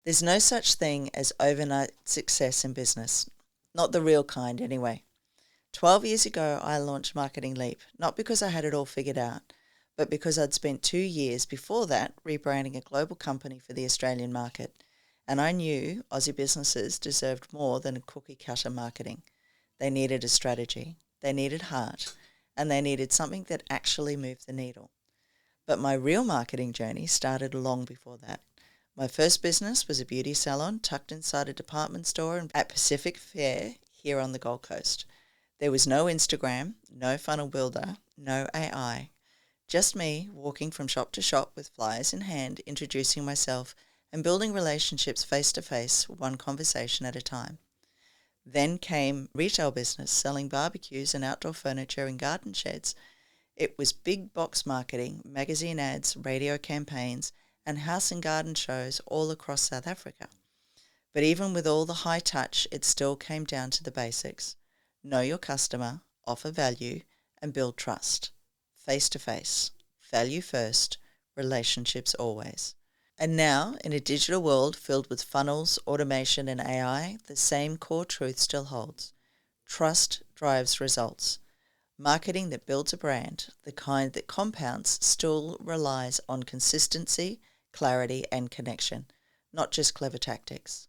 There's no such thing as overnight success in business. Not the real kind, anyway. 12 years ago, I launched Marketing Leap, not because I had it all figured out, but because I'd spent 2 years before that rebranding a global company for the Australian market. And I knew Aussie businesses deserved more than cookie-cutter marketing. They needed a strategy, they needed heart, and they needed something that actually moved the needle. But my real marketing journey started long before that. My first business was a beauty salon tucked inside a department store at Pacific Fair here on the Gold Coast. There was no Instagram, no funnel builder, no AI. Just me walking from shop to shop with flyers in hand, introducing myself and building relationships face to face, one conversation at a time. Then came retail business, selling barbecues and outdoor furniture in garden sheds. It was big box marketing, magazine ads, radio campaigns, and house and garden shows all across South Africa. But even with all the high touch, it still came down to the basics. Know your customer, offer value, and build trust. Face to face. Value first, relationships always. And now, in a digital world filled with funnels, automation, and AI, the same core truth still holds. Trust drives results. Marketing that builds a brand, the kind that compounds, still relies on consistency, clarity, and connection, not just clever tactics.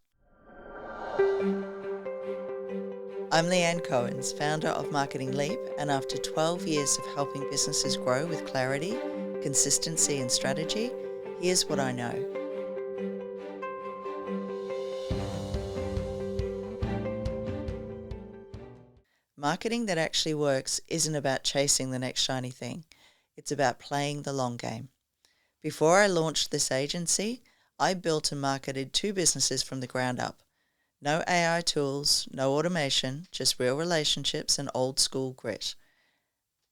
I'm Leanne Cohens, founder of Marketing Leap, and after 12 years of helping businesses grow with clarity, consistency, and strategy, here's what I know. Marketing that actually works isn't about chasing the next shiny thing. It's about playing the long game. Before I launched this agency, I built and marketed 2 businesses from the ground up. No AI tools, no automation, just real relationships and old school grit.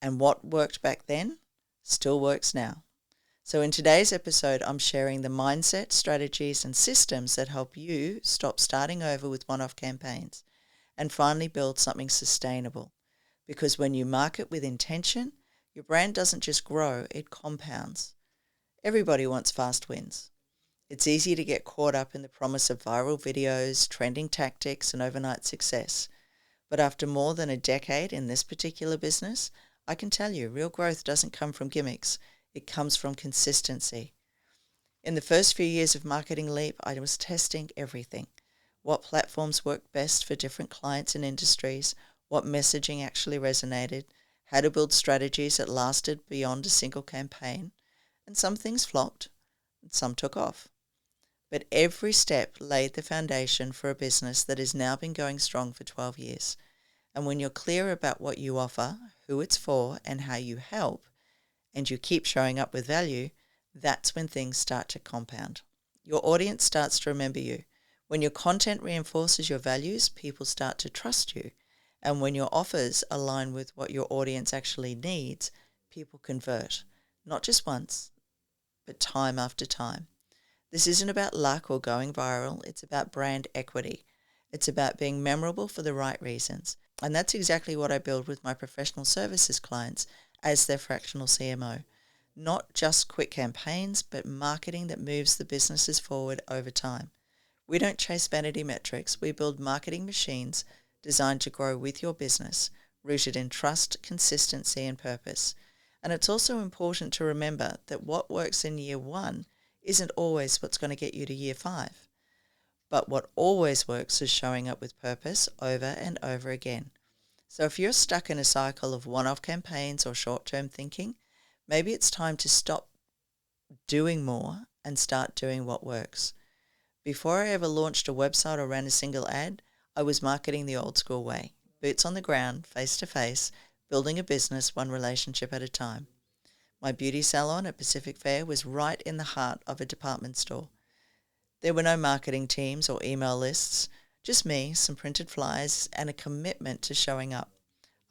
And what worked back then still works now. So in today's episode, I'm sharing the mindset, strategies, and systems that help you stop starting over with one-off campaigns and finally build something sustainable. Because when you market with intention, your brand doesn't just grow, it compounds. Everybody wants fast wins. It's easy to get caught up in the promise of viral videos, trending tactics, and overnight success. But after more than a decade in this particular business, I can tell you real growth doesn't come from gimmicks. It comes from consistency. In the first few years of Marketing Leap, I was testing everything. What platforms worked best for different clients and industries, what messaging actually resonated, how to build strategies that lasted beyond a single campaign. And some things flopped, and some took off. But every step laid the foundation for a business that has now been going strong for 12 years. And when you're clear about what you offer, who it's for, and how you help, and you keep showing up with value, that's when things start to compound. Your audience starts to remember you. When your content reinforces your values, people start to trust you. And when your offers align with what your audience actually needs, people convert. Not just once, but time after time. This isn't about luck or going viral. It's about brand equity. It's about being memorable for the right reasons. And that's exactly what I build with my professional services clients as their fractional CMO. Not just quick campaigns, but marketing that moves the businesses forward over time. We don't chase vanity metrics. We build marketing machines designed to grow with your business, rooted in trust, consistency, and purpose. And it's also important to remember that what works in year 1 isn't always what's going to get you to year 5. But what always works is showing up with purpose over and over again. So if you're stuck in a cycle of one-off campaigns or short-term thinking, maybe it's time to stop doing more and start doing what works. Before I ever launched a website or ran a single ad, I was marketing the old school way. Boots on the ground, face-to-face, building a business one relationship at a time. My beauty salon at Pacific Fair was right in the heart of a department store. There were no marketing teams or email lists, just me, some printed flyers, and a commitment to showing up.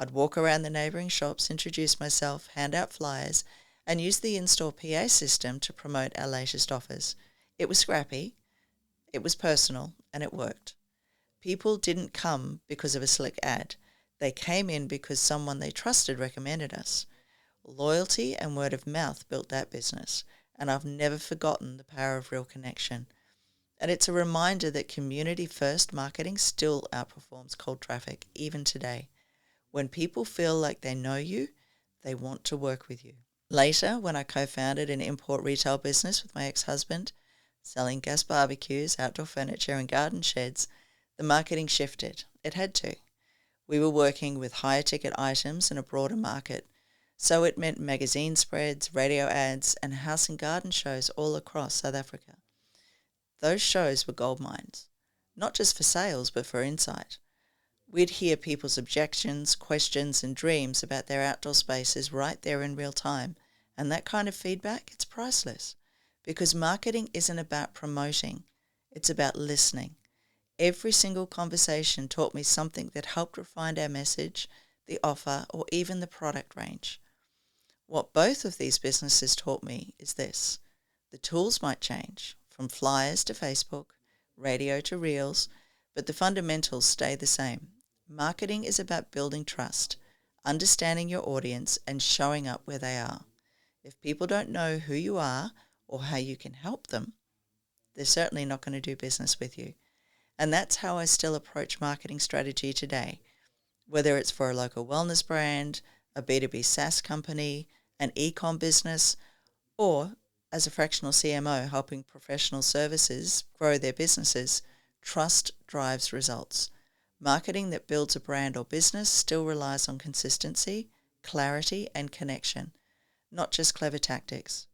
I'd walk around the neighbouring shops, introduce myself, hand out flyers, and use the in-store PA system to promote our latest offers. It was scrappy, it was personal, and it worked. People didn't come because of a slick ad. They came in because someone they trusted recommended us. Loyalty and word of mouth built that business, and I've never forgotten the power of real connection. And it's a reminder that community-first marketing still outperforms cold traffic, even today. When people feel like they know you, they want to work with you. Later, when I co-founded an import retail business with my ex-husband, selling gas barbecues, outdoor furniture, and garden sheds, the marketing shifted. It had to. We were working with higher ticket items in a broader market, so it meant magazine spreads, radio ads, and house and garden shows all across South Africa. Those shows were gold mines, not just for sales, but for insight. We'd hear people's objections, questions, and dreams about their outdoor spaces right there in real time, and that kind of feedback, it's priceless, because marketing isn't about promoting, it's about listening. Every single conversation taught me something that helped refine our message, the offer, or even the product range. What both of these businesses taught me is this: the tools might change, from flyers to Facebook, radio to reels, but the fundamentals stay the same. Marketing is about building trust, understanding your audience, and showing up where they are. If people don't know who you are or how you can help them, they're certainly not going to do business with you. And that's how I still approach marketing strategy today, whether it's for a local wellness brand, a B2B SaaS company, an e-com business, or as a fractional CMO helping professional services grow their businesses. Trust drives results. Marketing that builds a brand or business still relies on consistency, clarity, and connection, not just clever tactics.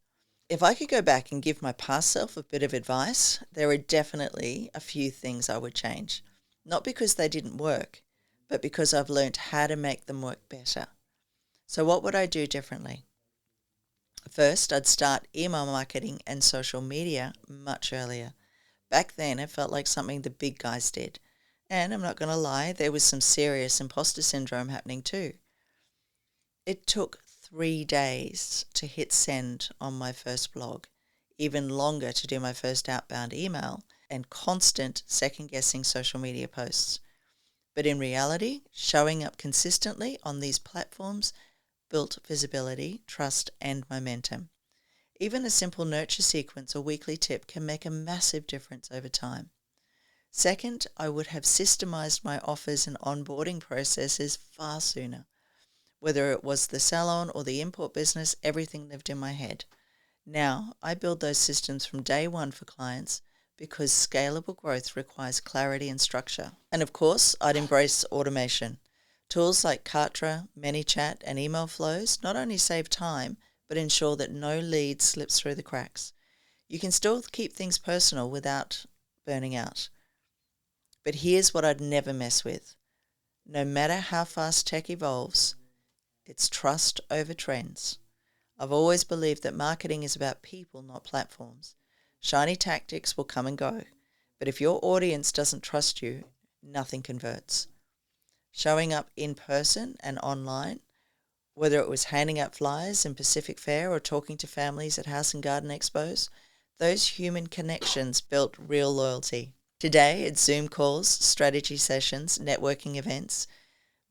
If I could go back and give my past self a bit of advice, there are definitely a few things I would change. Not because they didn't work, but because I've learned how to make them work better. So what would I do differently? First, I'd start email marketing and social media much earlier. Back then, it felt like something the big guys did. And I'm not going to lie, there was some serious imposter syndrome happening too. It took 3 days to hit send on my first blog, even longer to do my first outbound email, and constant second-guessing social media posts. But in reality, showing up consistently on these platforms built visibility, trust, and momentum. Even a simple nurture sequence or weekly tip can make a massive difference over time. Second, I would have systemized my offers and onboarding processes far sooner. Whether it was the salon or the import business, everything lived in my head. Now, I build those systems from day one for clients because scalable growth requires clarity and structure. And of course, I'd embrace automation. Tools like Kartra, ManyChat, and email flows not only save time, but ensure that no lead slips through the cracks. You can still keep things personal without burning out. But here's what I'd never mess with. No matter how fast tech evolves, it's trust over trends. I've always believed that marketing is about people, not platforms. Shiny tactics will come and go, but if your audience doesn't trust you, nothing converts. Showing up in person and online, whether it was handing out flyers in Pacific Fair or talking to families at house and garden expos, those human connections built real loyalty. Today, it's Zoom calls, strategy sessions, networking events,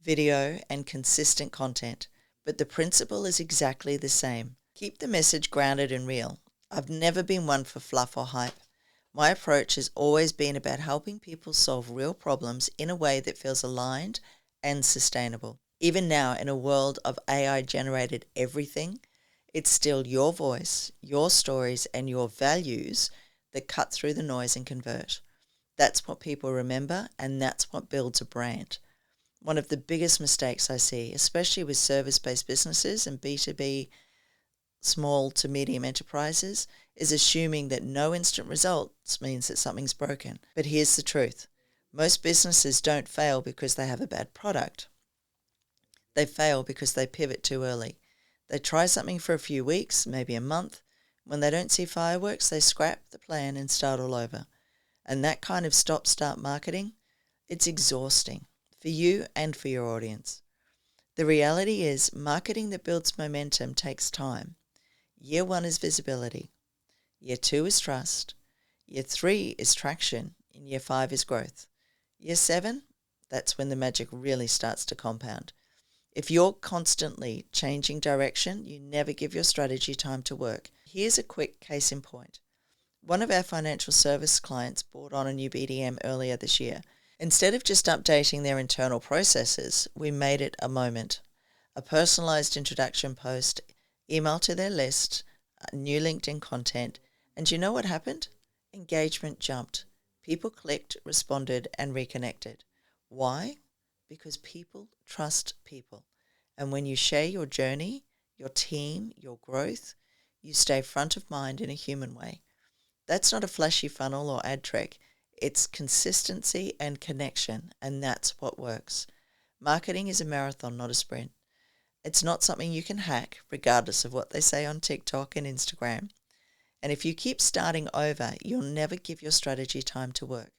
video, and consistent content. But the principle is exactly the same. Keep the message grounded and real. I've never been one for fluff or hype. My approach has always been about helping people solve real problems in a way that feels aligned and sustainable. Even now, in a world of AI-generated everything, it's still your voice, your stories, and your values that cut through the noise and convert. That's what people remember, and that's what builds a brand. One of the biggest mistakes I see, especially with service-based businesses and B2B small to medium enterprises, is assuming that no instant results means that something's broken. But here's the truth. Most businesses don't fail because they have a bad product. They fail because they pivot too early. They try something for a few weeks, maybe a month. When they don't see fireworks, they scrap the plan and start all over. And that kind of stop-start marketing, it's exhausting for you and for your audience. The reality is, marketing that builds momentum takes time. Year 1 is visibility. Year 2 is trust. Year 3 is traction. And Year 5 is growth. Year 7, that's when the magic really starts to compound. If you're constantly changing direction, you never give your strategy time to work. Here's a quick case in point. One of our financial service clients brought on a new BDM earlier this year. Instead of just updating their internal processes, we made it a moment. A personalized introduction post, email to their list, new LinkedIn content, and you know what happened? Engagement jumped. People clicked, responded, and reconnected. Why? Because people trust people. And when you share your journey, your team, your growth, you stay front of mind in a human way. That's not a flashy funnel or ad trick. It's consistency and connection, and that's what works. Marketing is a marathon, not a sprint. It's not something you can hack, regardless of what they say on TikTok and Instagram. And if you keep starting over, you'll never give your strategy time to work.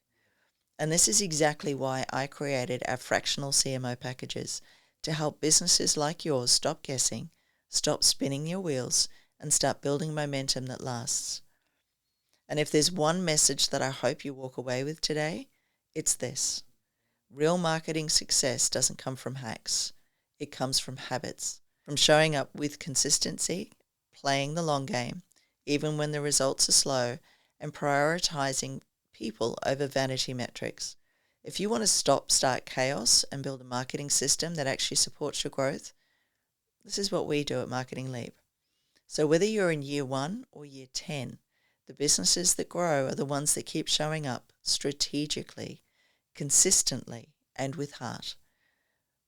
And this is exactly why I created our fractional CMO packages, to help businesses like yours stop guessing, stop spinning your wheels, and start building momentum that lasts. And if there's one message that I hope you walk away with today, it's this. Real marketing success doesn't come from hacks. It comes from habits, from showing up with consistency, playing the long game, even when the results are slow, and prioritizing people over vanity metrics. If you want to start chaos and build a marketing system that actually supports your growth, this is what we do at Marketing Leap. So whether you're in year 1 or year 10, the businesses that grow are the ones that keep showing up strategically, consistently, and with heart.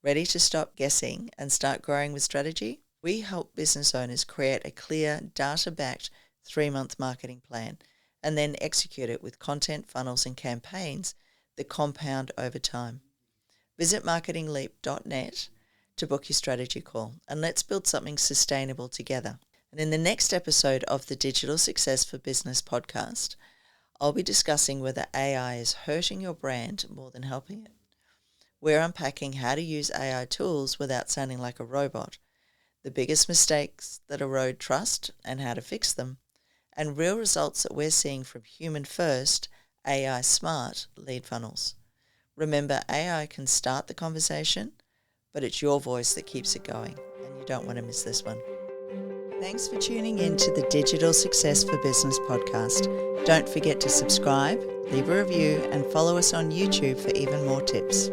Ready to stop guessing and start growing with strategy? We help business owners create a clear, data-backed 3-month marketing plan and then execute it with content, funnels, and campaigns that compound over time. Visit marketingleap.net to book your strategy call, and let's build something sustainable together. And in the next episode of the Digital Success for Business podcast, I'll be discussing whether AI is hurting your brand more than helping it. We're unpacking how to use AI tools without sounding like a robot, the biggest mistakes that erode trust and how to fix them, and real results that we're seeing from human-first, AI-smart lead funnels. Remember, AI can start the conversation, but it's your voice that keeps it going, and you don't want to miss this one. Thanks for tuning in to the Digital Success for Business podcast. Don't forget to subscribe, leave a review, and follow us on YouTube for even more tips.